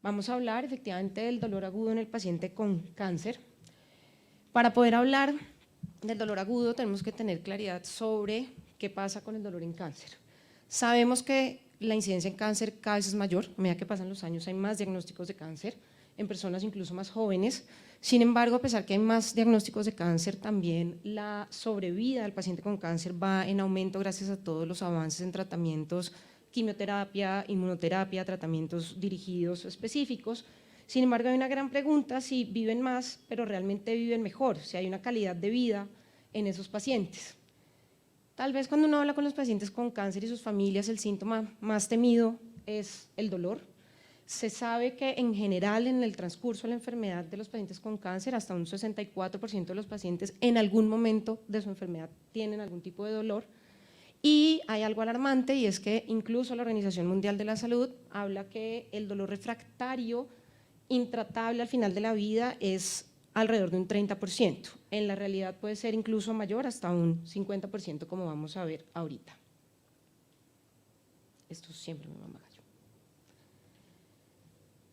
Vamos a hablar efectivamente del dolor agudo en el paciente con cáncer. Para poder hablar del dolor agudo tenemos que tener claridad sobre qué pasa con el dolor en cáncer. Sabemos que la incidencia en cáncer cada vez es mayor, a medida que pasan los años hay más diagnósticos de cáncer, en personas incluso más jóvenes. Sin embargo, a pesar que hay más diagnósticos de cáncer, también la sobrevida del paciente con cáncer va en aumento gracias a todos los avances en tratamientos, quimioterapia, inmunoterapia, tratamientos dirigidos específicos. Sin embargo, hay una gran pregunta si viven más, pero realmente viven mejor, si hay una calidad de vida en esos pacientes. Tal vez cuando uno habla con los pacientes con cáncer y sus familias, el síntoma más temido es el dolor. Se sabe que en general en el transcurso de la enfermedad de los pacientes con cáncer, hasta un 64% de los pacientes en algún momento de su enfermedad tienen algún tipo de dolor. Y hay algo alarmante y es que incluso la Organización Mundial de la Salud habla que el dolor refractario intratable al final de la vida es alrededor de un 30%. En la realidad puede ser incluso mayor, hasta un 50%, como vamos a ver ahorita. Esto siempre me mama gallo.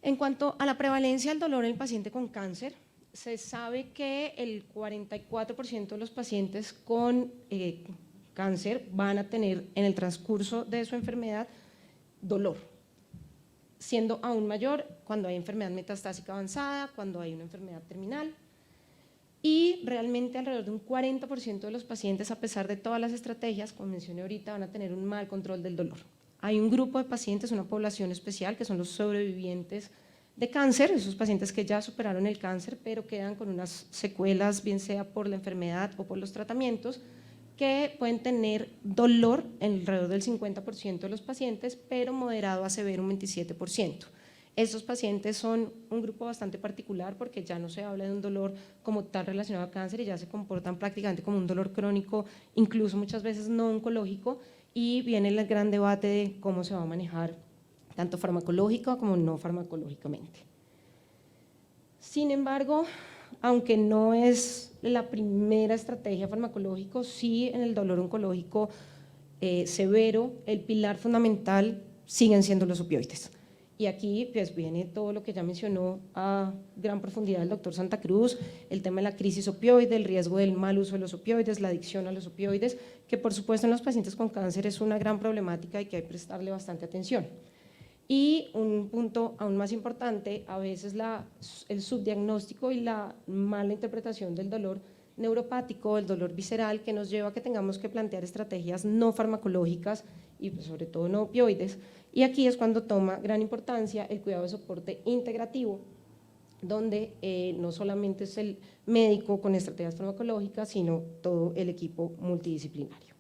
En cuanto a la prevalencia del dolor en el paciente con cáncer, se sabe que el 44% de los pacientes con cáncer van a tener en el transcurso de su enfermedad dolor, siendo aún mayor cuando hay enfermedad metastásica avanzada, cuando hay una enfermedad terminal. Y realmente alrededor de un 40% de los pacientes, a pesar de todas las estrategias, como mencioné ahorita, van a tener un mal control del dolor. Hay un grupo de pacientes, una población especial, que son los sobrevivientes de cáncer, esos pacientes que ya superaron el cáncer, pero quedan con unas secuelas, bien sea por la enfermedad o por los tratamientos, que pueden tener dolor en alrededor del 50% de los pacientes, pero moderado a severo un 27%. Estos pacientes son un grupo bastante particular porque ya no se habla de un dolor como tal relacionado a cáncer y ya se comportan prácticamente como un dolor crónico, incluso muchas veces no oncológico, y viene el gran debate de cómo se va a manejar tanto farmacológico como no farmacológicamente. Sin embargo, aunque no es la primera estrategia farmacológica, sí en el dolor oncológico severo, el pilar fundamental siguen siendo los opioides. Y aquí pues viene todo lo que ya mencionó a gran profundidad el doctor Santa Cruz, el tema de la crisis opioide, el riesgo del mal uso de los opioides, la adicción a los opioides, que por supuesto en los pacientes con cáncer es una gran problemática y que hay que prestarle bastante atención. Y un punto aún más importante, a veces el subdiagnóstico y la mala interpretación del dolor neuropático, el dolor visceral, que nos lleva a que tengamos que plantear estrategias no farmacológicas y sobre todo no opioides. Y aquí es cuando toma gran importancia el cuidado de soporte integrativo, donde no solamente es el médico con estrategias farmacológicas, sino todo el equipo multidisciplinario.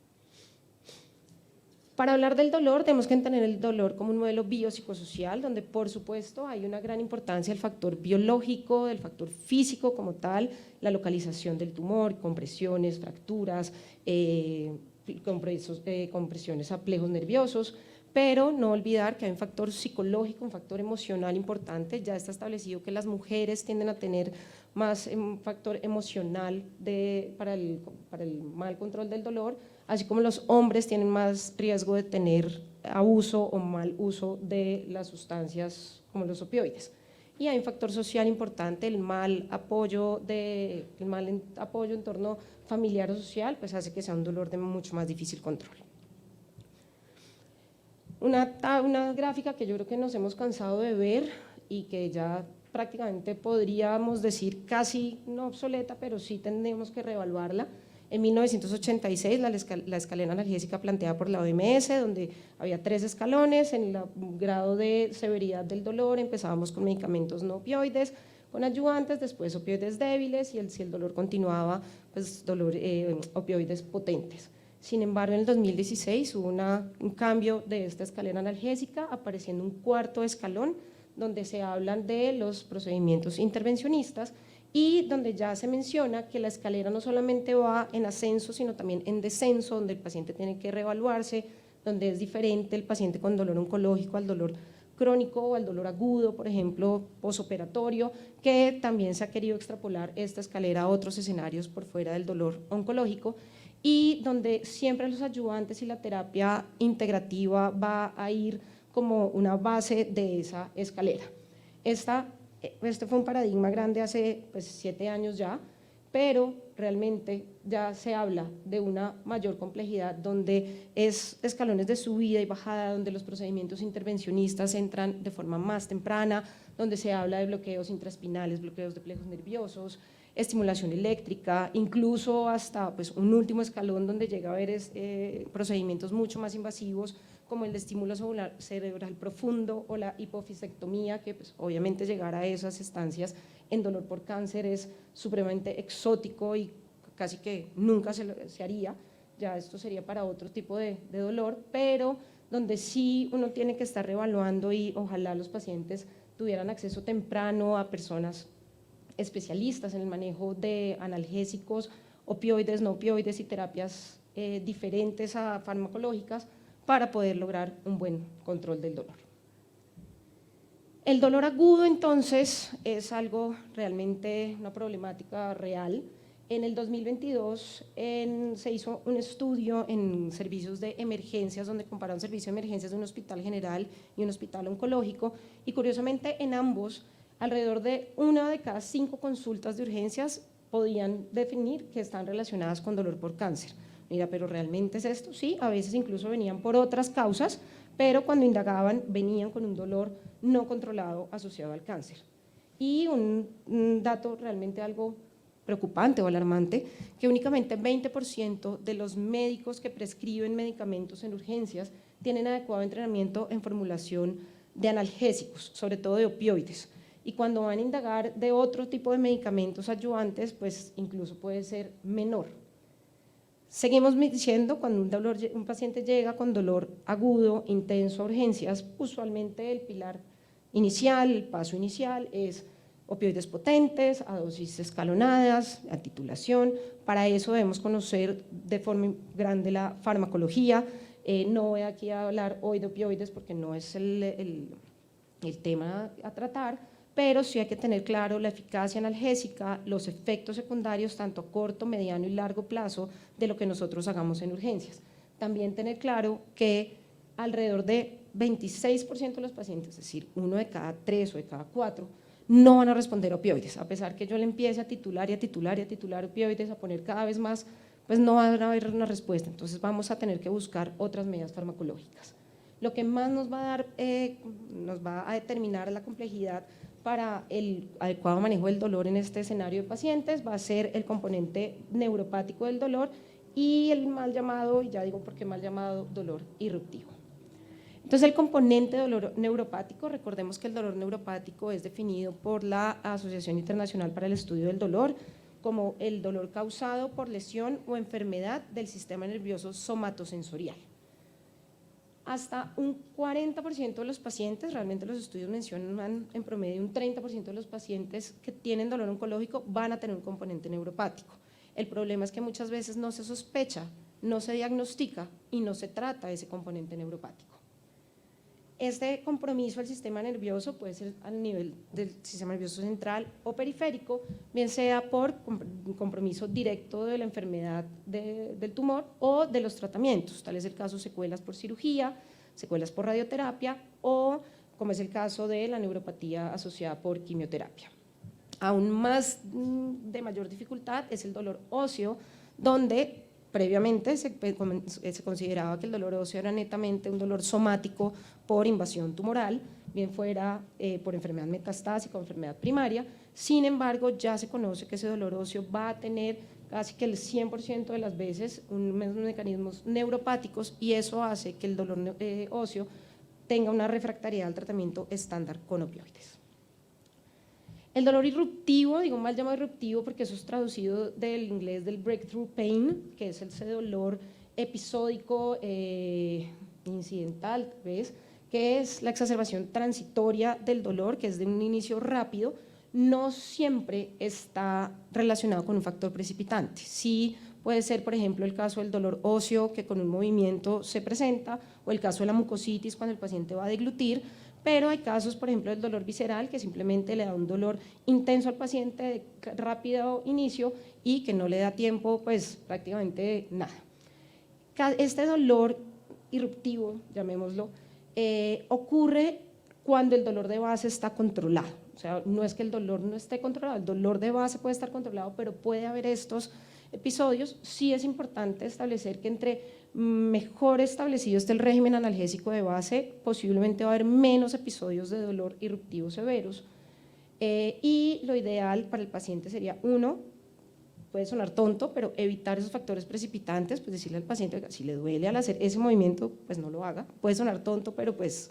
Para hablar del dolor tenemos que entender el dolor como un modelo biopsicosocial, donde por supuesto hay una gran importancia del factor biológico, del factor físico como tal, la localización del tumor, compresiones, fracturas, compresiones a plejos nerviosos, pero no olvidar que hay un factor psicológico, un factor emocional importante. Ya está establecido que las mujeres tienden a tener más un factor emocional para el mal control del dolor, así como los hombres tienen más riesgo de tener abuso o mal uso de las sustancias como los opioides. Y hay un factor social importante, el mal apoyo en torno familiar o social, pues hace que sea un dolor de mucho más difícil control. Una gráfica que yo creo que nos hemos cansado de ver y que ya prácticamente podríamos decir casi no obsoleta, pero sí tenemos que reevaluarla. En 1986 la escalera analgésica planteada por la OMS, donde había 3 escalones en el grado de severidad del dolor, empezábamos con medicamentos no opioides, con ayudantes, después opioides débiles y si el dolor continuaba, pues opioides potentes. Sin embargo, en el 2016 hubo un cambio de esta escalera analgésica, apareciendo un 4.º escalón, donde se hablan de los procedimientos intervencionistas y donde ya se menciona que la escalera no solamente va en ascenso, sino también en descenso, donde el paciente tiene que reevaluarse, donde es diferente el paciente con dolor oncológico al dolor crónico o al dolor agudo, por ejemplo, posoperatorio, que también se ha querido extrapolar esta escalera a otros escenarios por fuera del dolor oncológico, y donde siempre los ayudantes y la terapia integrativa va a ir como una base de esa escalera. Este fue un paradigma grande hace 7 años ya, pero realmente ya se habla de una mayor complejidad donde es escalones de subida y bajada, donde los procedimientos intervencionistas entran de forma más temprana, donde se habla de bloqueos intraespinales, bloqueos de plejos nerviosos, estimulación eléctrica, incluso hasta un último escalón donde llega a haber procedimientos mucho más invasivos como el de estímulo cerebral profundo o la hipofisectomía, que obviamente llegar a esas estancias en dolor por cáncer es supremamente exótico y casi que nunca se haría, ya esto sería para otro tipo de dolor, pero donde sí uno tiene que estar reevaluando y ojalá los pacientes tuvieran acceso temprano a personas especialistas en el manejo de analgésicos, opioides, no opioides y terapias diferentes a farmacológicas para poder lograr un buen control del dolor. El dolor agudo, entonces, es algo realmente una problemática real. En el 2022 se hizo un estudio en servicios de emergencias donde compararon servicio de emergencias de un hospital general y un hospital oncológico y curiosamente en ambos alrededor de 1 de cada 5 consultas de urgencias podían definir que están relacionadas con dolor por cáncer. Mira, pero ¿realmente es esto? Sí, a veces incluso venían por otras causas, pero cuando indagaban venían con un dolor no controlado asociado al cáncer. Y un dato realmente algo preocupante o alarmante, que únicamente 20% de los médicos que prescriben medicamentos en urgencias tienen adecuado entrenamiento en formulación de analgésicos, sobre todo de opioides. Y cuando van a indagar de otro tipo de medicamentos adyuvantes, pues incluso puede ser menor. Seguimos diciendo, cuando un paciente llega con dolor agudo, intenso a urgencias, usualmente el pilar inicial, el paso inicial es opioides potentes, a dosis escalonadas, a titulación. Para eso debemos conocer de forma grande la farmacología. No voy aquí a hablar hoy de opioides porque no es el tema a tratar, pero sí hay que tener claro la eficacia analgésica, los efectos secundarios tanto a corto, mediano y largo plazo de lo que nosotros hagamos en urgencias. También tener claro que alrededor de 26% de los pacientes, es decir, 1 de cada 3 o de cada 4, no van a responder a opioides, a pesar que yo le empiece a titular y a titular y a titular opioides, a poner cada vez más, pues no va a haber una respuesta, entonces vamos a tener que buscar otras medidas farmacológicas. Lo que más nos va a determinar la complejidad para el adecuado manejo del dolor en este escenario de pacientes va a ser el componente neuropático del dolor y el mal llamado, y ya digo por qué mal llamado, dolor irruptivo. Entonces el componente dolor neuropático, recordemos que el dolor neuropático es definido por la Asociación Internacional para el Estudio del Dolor como el dolor causado por lesión o enfermedad del sistema nervioso somatosensorial. Hasta un 40% de los pacientes, realmente los estudios mencionan en promedio un 30% de los pacientes que tienen dolor oncológico van a tener un componente neuropático. El problema es que muchas veces no se sospecha, no se diagnostica y no se trata ese componente neuropático. Este compromiso al sistema nervioso puede ser a nivel del sistema nervioso central o periférico, bien sea por compromiso directo de la enfermedad del tumor o de los tratamientos, tal es el caso secuelas por cirugía, secuelas por radioterapia o como es el caso de la neuropatía asociada por quimioterapia. Aún más de mayor dificultad es el dolor óseo, donde previamente se consideraba que el dolor óseo era netamente un dolor somático por invasión tumoral, bien fuera por enfermedad metastásica o enfermedad primaria. Sin embargo, ya se conoce que ese dolor óseo va a tener casi que el 100% de las veces unos mecanismos neuropáticos y eso hace que el dolor óseo tenga una refractariedad al tratamiento estándar con opioides. El dolor irruptivo, digo mal llamado irruptivo porque eso es traducido del inglés del breakthrough pain, que es ese dolor episódico, incidental, ¿ves? Que es la exacerbación transitoria del dolor, que es de un inicio rápido, no siempre está relacionado con un factor precipitante. Sí puede ser, por ejemplo, el caso del dolor óseo, que con un movimiento se presenta, o el caso de la mucositis cuando el paciente va a deglutir, pero hay casos, por ejemplo, del dolor visceral, que simplemente le da un dolor intenso al paciente de rápido inicio y que no le da tiempo, pues prácticamente nada. Este dolor irruptivo, llamémoslo, ocurre cuando el dolor de base está controlado. O sea, no es que el dolor no esté controlado, el dolor de base puede estar controlado, pero puede haber estos episodios. Sí es importante establecer que entre mejor establecido esté el régimen analgésico de base, posiblemente va a haber menos episodios de dolor irruptivo severos. Y lo ideal para el paciente sería, uno, puede sonar tonto, pero evitar esos factores precipitantes, pues decirle al paciente, si le duele al hacer ese movimiento, pues no lo haga. Puede sonar tonto, pero pues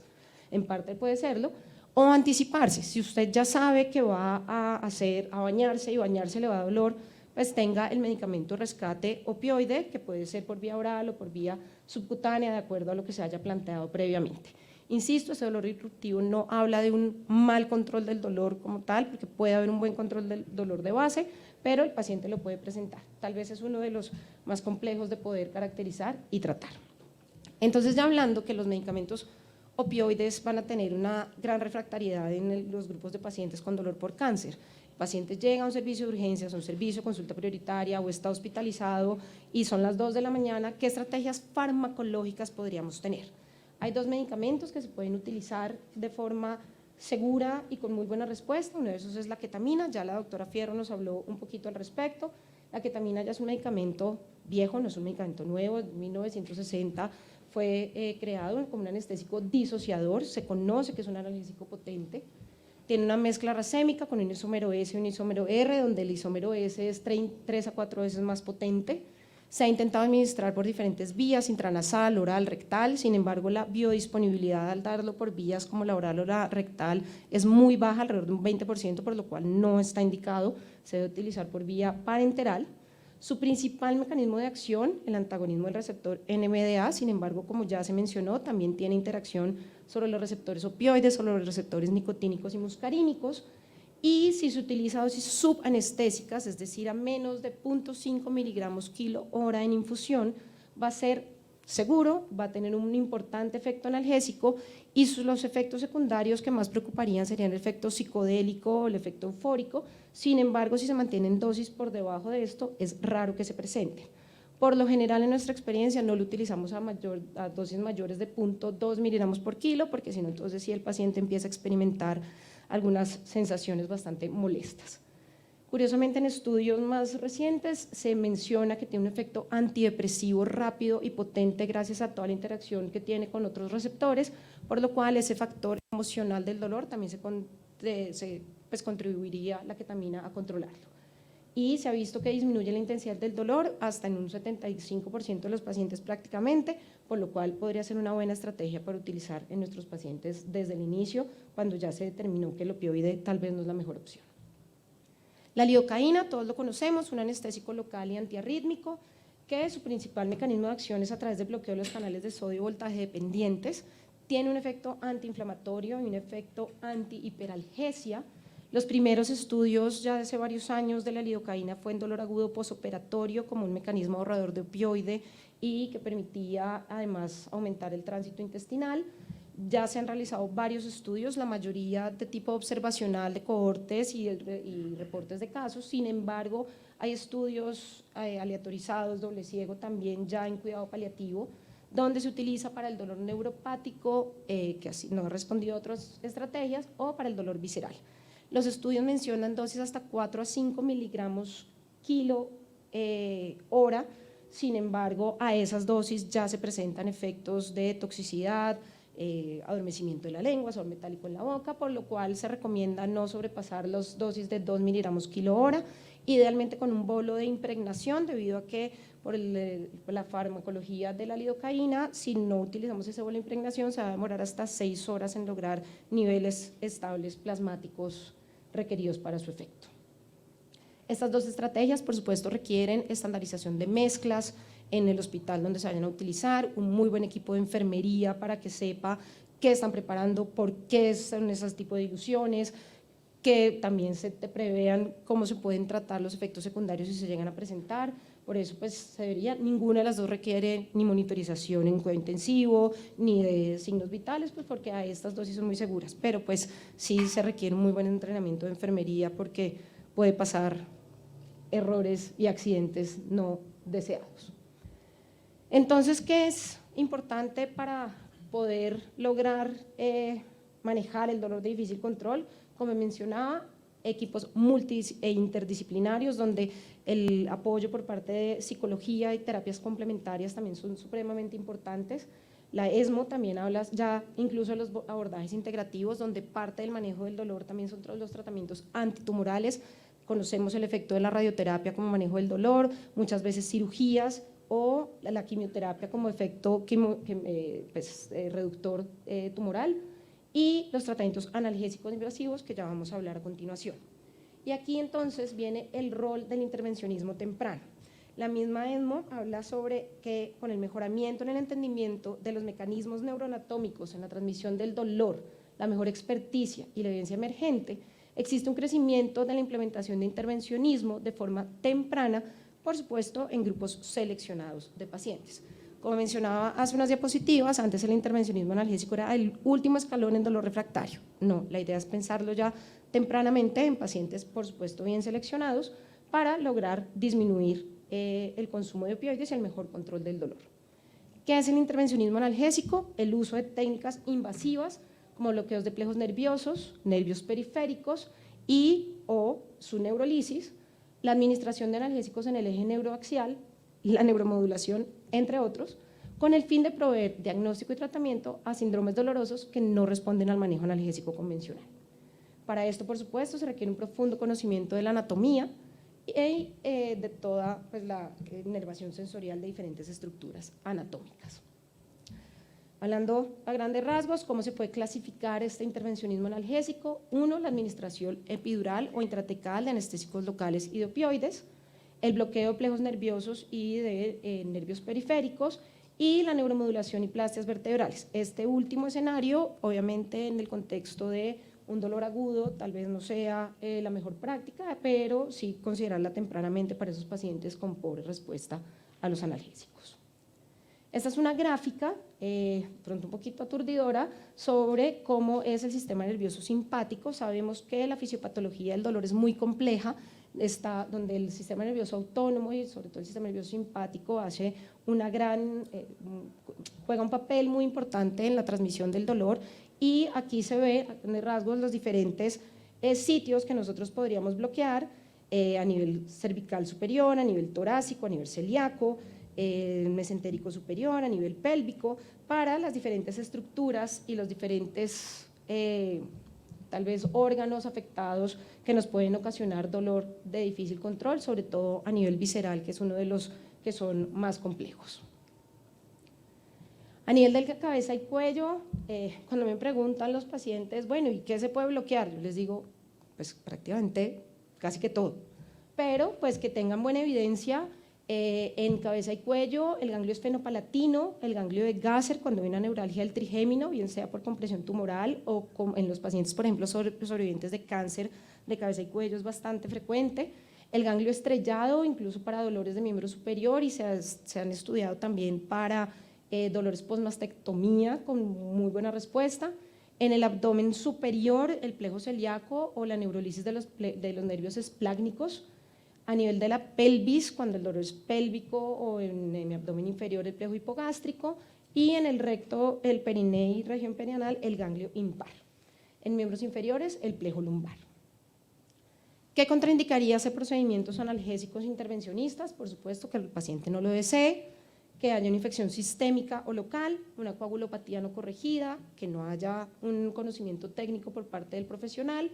en parte puede serlo. O anticiparse, si usted ya sabe que va a bañarse y bañarse le va a dar dolor, pues tenga el medicamento rescate opioide, que puede ser por vía oral o por vía subcutánea, de acuerdo a lo que se haya planteado previamente. Insisto, ese dolor irruptivo no habla de un mal control del dolor como tal, porque puede haber un buen control del dolor de base, pero el paciente lo puede presentar. Tal vez es uno de los más complejos de poder caracterizar y tratar. Entonces, ya hablando que los medicamentos opioides van a tener una gran refractariedad en los grupos de pacientes con dolor por cáncer. El paciente llega a un servicio de urgencias, a un servicio de consulta prioritaria o está hospitalizado y son las 2 de la mañana, ¿qué estrategias farmacológicas podríamos tener? Hay dos medicamentos que se pueden utilizar de forma segura y con muy buena respuesta. Uno de esos es la ketamina, ya la doctora Fierro nos habló un poquito al respecto. La ketamina ya es un medicamento viejo, no es un medicamento nuevo, en 1960 fue creado como un anestésico disociador, se conoce que es un analgésico potente, tiene una mezcla racémica con un isómero S y un isómero R, donde el isómero S es 3 a 4 veces más potente. Se ha intentado administrar por diferentes vías, intranasal, oral, rectal, sin embargo la biodisponibilidad al darlo por vías como la oral o la rectal es muy baja, alrededor de un 20%, por lo cual no está indicado, se debe utilizar por vía parenteral. Su principal mecanismo de acción, el antagonismo del receptor NMDA, sin embargo, como ya se mencionó, también tiene interacción sobre los receptores opioides, sobre los receptores nicotínicos y muscarínicos, y si se utiliza dosis subanestésicas, es decir, a menos de 0.5 miligramos kilo hora en infusión, va a ser seguro, va a tener un importante efecto analgésico y los efectos secundarios que más preocuparían serían el efecto psicodélico o el efecto eufórico. Sin embargo, si se mantienen dosis por debajo de esto, es raro que se presenten. Por lo general, en nuestra experiencia, no lo utilizamos a dosis mayores de 0.2 miligramos por kilo, porque si no, entonces sí el paciente empieza a experimentar algunas sensaciones bastante molestas. Curiosamente, en estudios más recientes se menciona que tiene un efecto antidepresivo rápido y potente gracias a toda la interacción que tiene con otros receptores, por lo cual ese factor emocional del dolor también pues contribuiría la ketamina a controlarlo. Y se ha visto que disminuye la intensidad del dolor hasta en un 75% de los pacientes prácticamente, por lo cual podría ser una buena estrategia para utilizar en nuestros pacientes desde el inicio, cuando ya se determinó que el opioide tal vez no es la mejor opción. La lidocaína, todos lo conocemos, un anestésico local y antiarrítmico, que su principal mecanismo de acción es a través del bloqueo de los canales de sodio voltaje dependientes, tiene un efecto antiinflamatorio y un efecto antihiperalgesia. Los primeros estudios ya de hace varios años de la lidocaína fue en dolor agudo posoperatorio como un mecanismo ahorrador de opioide y que permitía además aumentar el tránsito intestinal. Ya se han realizado varios estudios, la mayoría de tipo observacional de cohortes y reportes de casos. Sin embargo, hay estudios aleatorizados, doble ciego también ya en cuidado paliativo, donde se utiliza para el dolor neuropático, que así no ha respondido a otras estrategias, o para el dolor visceral. Los estudios mencionan dosis hasta 4 a 5 miligramos kilo hora, sin embargo, a esas dosis ya se presentan efectos de toxicidad, adormecimiento de la lengua, sabor metálico en la boca, por lo cual se recomienda no sobrepasar las dosis de 2 miligramos kilo hora, idealmente con un bolo de impregnación, debido a que por la farmacología de la lidocaína, si no utilizamos ese bolo de impregnación, se va a demorar hasta 6 horas en lograr niveles estables plasmáticos requeridos para su efecto. Estas dos estrategias, por supuesto, requieren estandarización de mezclas en el hospital donde se vayan a utilizar, un muy buen equipo de enfermería para que sepa qué están preparando, por qué son esos tipos de diluciones, que también se te prevean cómo se pueden tratar los efectos secundarios si se llegan a presentar. Por eso, pues, ninguna de las dos requiere ni monitorización en cuidado intensivo, ni de signos vitales, pues porque a estas dosis son muy seguras, pero pues sí se requiere un muy buen entrenamiento de enfermería porque puede pasar errores y accidentes no deseados. Entonces, ¿qué es importante para poder lograr manejar el dolor de difícil control, como mencionaba, equipos multi e interdisciplinarios donde el apoyo por parte de psicología y terapias complementarias también son supremamente importantes. La ESMO también habla ya incluso de los abordajes integrativos, donde parte del manejo del dolor también son los tratamientos antitumorales. Conocemos el efecto de la radioterapia como manejo del dolor, muchas veces cirugías o la quimioterapia como efecto reductor tumoral, y los tratamientos analgésicos invasivos que ya vamos a hablar a continuación. Y aquí entonces viene el rol del intervencionismo temprano. La misma ESMO habla sobre que con el mejoramiento en el entendimiento de los mecanismos neuroanatómicos en la transmisión del dolor, la mejor experticia y la evidencia emergente, existe un crecimiento de la implementación de intervencionismo de forma temprana, por supuesto en grupos seleccionados de pacientes. Como mencionaba hace unas diapositivas, antes el intervencionismo analgésico era el último escalón en dolor refractario. No, la idea es pensarlo ya tempranamente en pacientes, por supuesto, bien seleccionados, para lograr disminuir el consumo de opioides y el mejor control del dolor. ¿Qué es el intervencionismo analgésico? El uso de técnicas invasivas como bloqueos de plejos nerviosos, nervios periféricos y o su neurolisis, la administración de analgésicos en el eje neuroaxial, la neuromodulación, entre otros, con el fin de proveer diagnóstico y tratamiento a síndromes dolorosos que no responden al manejo analgésico convencional. Para esto, por supuesto, se requiere un profundo conocimiento de la anatomía y de toda la inervación sensorial de diferentes estructuras anatómicas. Hablando a grandes rasgos, ¿cómo se puede clasificar este intervencionismo analgésico? 1, la administración epidural o intratecal de anestésicos locales y de opioides, el bloqueo de plejos nerviosos y de nervios periféricos, y la neuromodulación y plastias vertebrales. Este último escenario, obviamente en el contexto de un dolor agudo, tal vez no sea la mejor práctica, pero sí considerarla tempranamente para esos pacientes con pobre respuesta a los analgésicos. Esta es una gráfica, pronto un poquito aturdidora, sobre cómo es el sistema nervioso simpático. Sabemos que la fisiopatología del dolor es muy compleja, está donde el sistema nervioso autónomo y sobre todo el sistema nervioso simpático hace juega un papel muy importante en la transmisión del dolor, y aquí se ve en rasgos los diferentes sitios que nosotros podríamos bloquear a nivel cervical superior, a nivel torácico, a nivel celíaco, mesentérico superior, a nivel pélvico, para las diferentes estructuras y los diferentes tal vez órganos afectados que nos pueden ocasionar dolor de difícil control, sobre todo a nivel visceral, que es uno de los que son más complejos. A nivel de cabeza y cuello, cuando me preguntan los pacientes, bueno, ¿y qué se puede bloquear? Yo les digo, pues prácticamente casi que todo, pero pues que tengan buena evidencia. En cabeza y cuello, el ganglio esfenopalatino, el ganglio de Gasser cuando hay una neuralgia del trigémino, bien sea por compresión tumoral o en los pacientes, por ejemplo, sobrevivientes de cáncer de cabeza y cuello es bastante frecuente. El ganglio estrellado, incluso para dolores de miembro superior, y se han estudiado también para dolores postmastectomía con muy buena respuesta. En el abdomen superior, el plejo celíaco o la neurolisis de los nervios esplácnicos. A nivel de la pelvis, cuando el dolor es pélvico, o en mi abdomen inferior el plejo hipogástrico, y en el recto, el periné y región perianal, el ganglio impar. En miembros inferiores, el plejo lumbar. ¿Qué contraindicaría hacer procedimientos analgésicos intervencionistas? Por supuesto que el paciente no lo desee, que haya una infección sistémica o local, una coagulopatía no corregida, que no haya un conocimiento técnico por parte del profesional.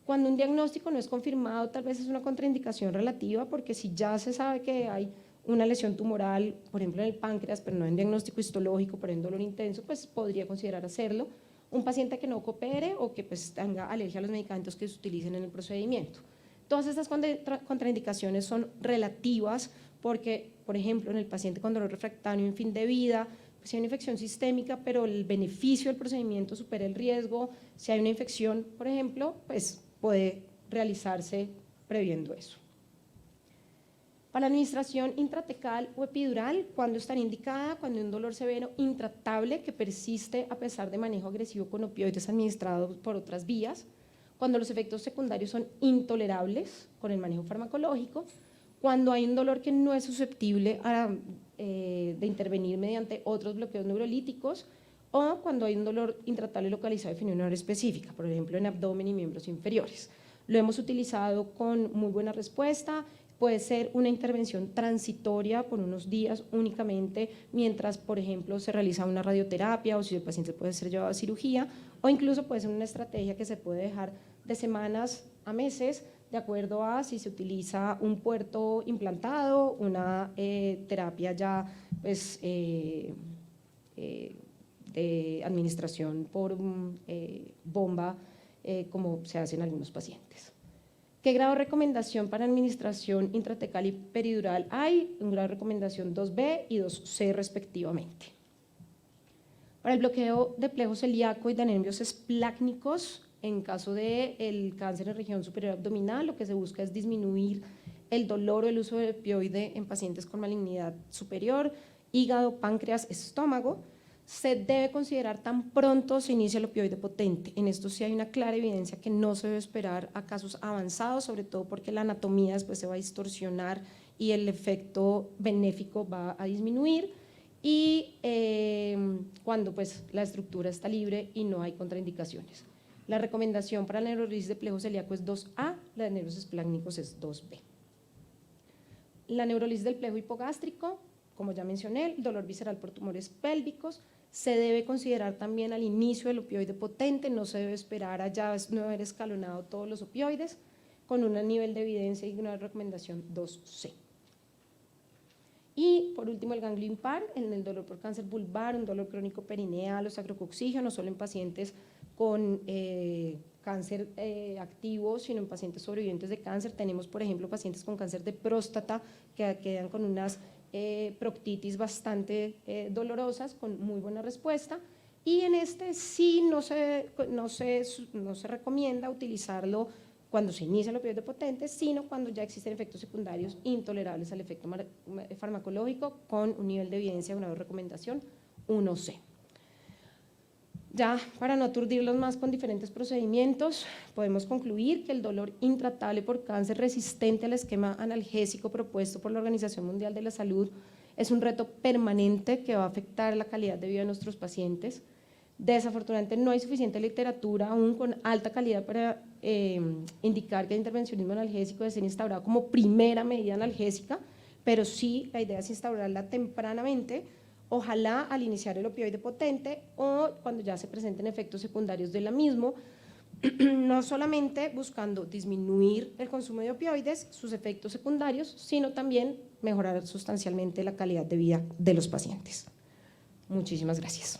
Cuando un diagnóstico no es confirmado, tal vez es una contraindicación relativa, porque si ya se sabe que hay una lesión tumoral, por ejemplo en el páncreas, pero no en diagnóstico histológico, pero en dolor intenso, pues podría considerar hacerlo. Un paciente que no coopere o que pues tenga alergia a los medicamentos que se utilicen en el procedimiento. Todas estas contraindicaciones son relativas porque, por ejemplo, en el paciente con dolor refractario en fin de vida, si hay una infección sistémica, pero el beneficio del procedimiento supera el riesgo, si hay una infección, por ejemplo, pues puede realizarse previendo eso. Para la administración intratecal o epidural, ¿cuándo estaría indicada? Cuando hay un dolor severo intratable que persiste a pesar de manejo agresivo con opioides administrados por otras vías, cuando los efectos secundarios son intolerables con el manejo farmacológico, cuando hay un dolor que no es susceptible de intervenir mediante otros bloqueos neurolíticos, o cuando hay un dolor intratable localizado definido en una área específica, por ejemplo en abdomen y miembros inferiores. Lo hemos utilizado con muy buena respuesta. Puede ser una intervención transitoria por unos días únicamente, mientras, por ejemplo, se realiza una radioterapia o si el paciente puede ser llevado a cirugía, o incluso puede ser una estrategia que se puede dejar de semanas a meses, de acuerdo a si se utiliza un puerto implantado, una terapia ya pues, de administración por bomba, como se hace en algunos pacientes. ¿Qué grado de recomendación para administración intratecal y peridural hay? Un grado de recomendación 2B y 2C respectivamente. Para el bloqueo de plejo celíaco y de nervios esplácnicos, en caso del cáncer en región superior abdominal, lo que se busca es disminuir el dolor o el uso de opioide en pacientes con malignidad superior, hígado, páncreas, estómago. Se debe considerar tan pronto se inicia el opioide potente. En esto sí hay una clara evidencia que no se debe esperar a casos avanzados, sobre todo porque la anatomía después se va a distorsionar y el efecto benéfico va a disminuir, y cuando pues, la estructura está libre y no hay contraindicaciones. La recomendación para la neurolisis de plejo celíaco es 2A, la de nervios esplácnicos es 2B. La neurolisis del plejo hipogástrico, como ya mencioné, el dolor visceral por tumores pélvicos, se debe considerar también al inicio del opioide potente, no se debe esperar a ya no haber escalonado todos los opioides, con un nivel de evidencia y una recomendación 2C. Y por último, el ganglio impar, en el dolor por cáncer vulvar, un dolor crónico perineal o sacrococcigio, no solo en pacientes con cáncer activo, sino en pacientes sobrevivientes de cáncer. Tenemos, por ejemplo, pacientes con cáncer de próstata que quedan con unas proctitis bastante dolorosas, con muy buena respuesta, y en este sí no se recomienda utilizarlo cuando se inicia el opioide potente, sino cuando ya existen efectos secundarios intolerables al efecto farmacológico, con un nivel de evidencia, una recomendación 1C. Ya para no aturdirlos más con diferentes procedimientos, podemos concluir que el dolor intratable por cáncer resistente al esquema analgésico propuesto por la Organización Mundial de la Salud es un reto permanente que va a afectar la calidad de vida de nuestros pacientes. Desafortunadamente no hay suficiente literatura aún con alta calidad para indicar que el intervencionismo analgésico debe ser instaurado como primera medida analgésica, pero sí la idea es instaurarla tempranamente, ojalá al iniciar el opioide potente o cuando ya se presenten efectos secundarios de la misma, no solamente buscando disminuir el consumo de opioides, sus efectos secundarios, sino también mejorar sustancialmente la calidad de vida de los pacientes. Muchísimas gracias.